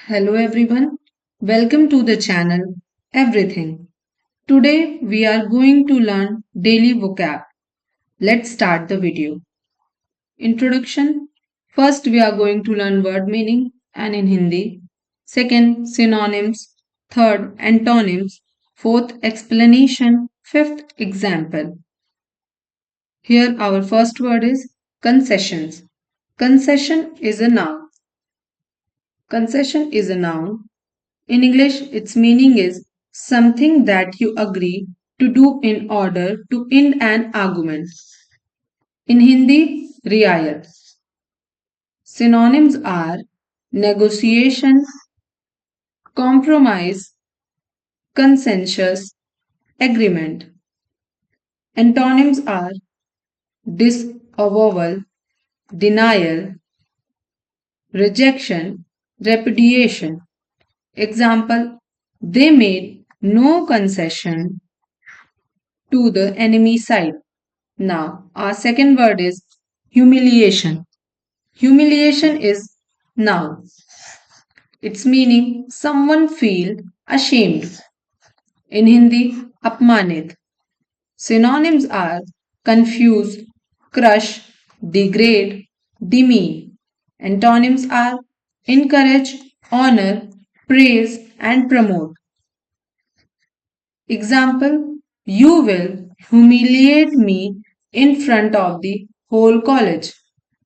Hello everyone, welcome to the channel Everything. Today we are going to learn daily vocab. Let's start the video. Introduction. First we are going to learn word meaning and in Hindi. Second, synonyms. Third, antonyms. Fourth, explanation. Fifth, example. Here our first word is concessions. Concession is a noun. Concession is a noun. In English, its meaning is something that you agree to do in order to end an argument. In Hindi, riayat. Synonyms are negotiation, compromise, consensus, agreement. Antonyms are disavowal, denial, rejection, repudiation. Example, they made no concession to the enemy side. Now, our second word is humiliation. Humiliation is noun. Its meaning someone feel ashamed. In Hindi, apmanit. Synonyms are confuse, crush, degrade, demean. Antonyms are encourage, honor, praise and promote. Example, you will humiliate me in front of the whole college.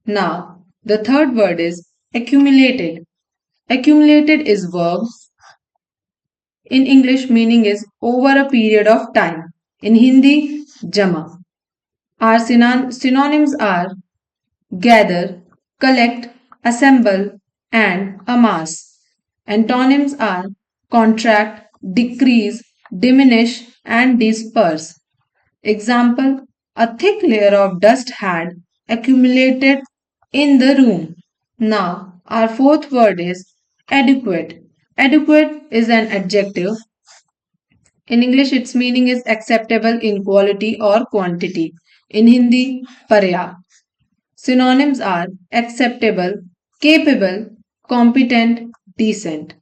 Now, the third word is accumulated. Accumulated is verb. In English, meaning is over a period of time. In Hindi, jama. Our synonyms are gather, collect, assemble, and amass. Antonyms are contract, decrease, diminish, and disperse. Example, a thick layer of dust had accumulated in the room. Now, our fourth word is adequate. Adequate is an adjective. In English, its meaning is acceptable in quality or quantity. In Hindi, parya. Synonyms are acceptable, capable, competent, decent.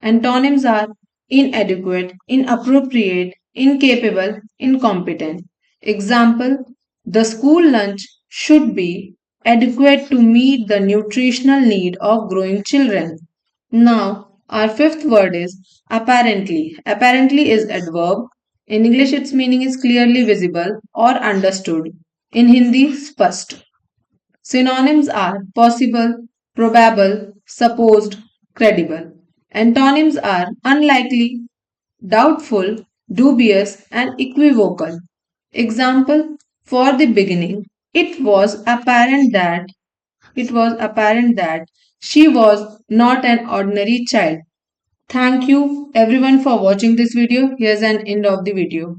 Antonyms are inadequate, inappropriate, incapable, incompetent. Example, the school lunch should be adequate to meet the nutritional need of growing children. Now, our fifth word is apparently. Apparently is adverb. In English, its meaning is clearly visible or understood. In Hindi, spast. Synonyms are possible, probable, supposed, credible. Antonyms are unlikely, doubtful, dubious, and equivocal. Example, for the beginning, it was apparent that she was not an ordinary child. Thank you everyone for watching this video. Here's an end of the video.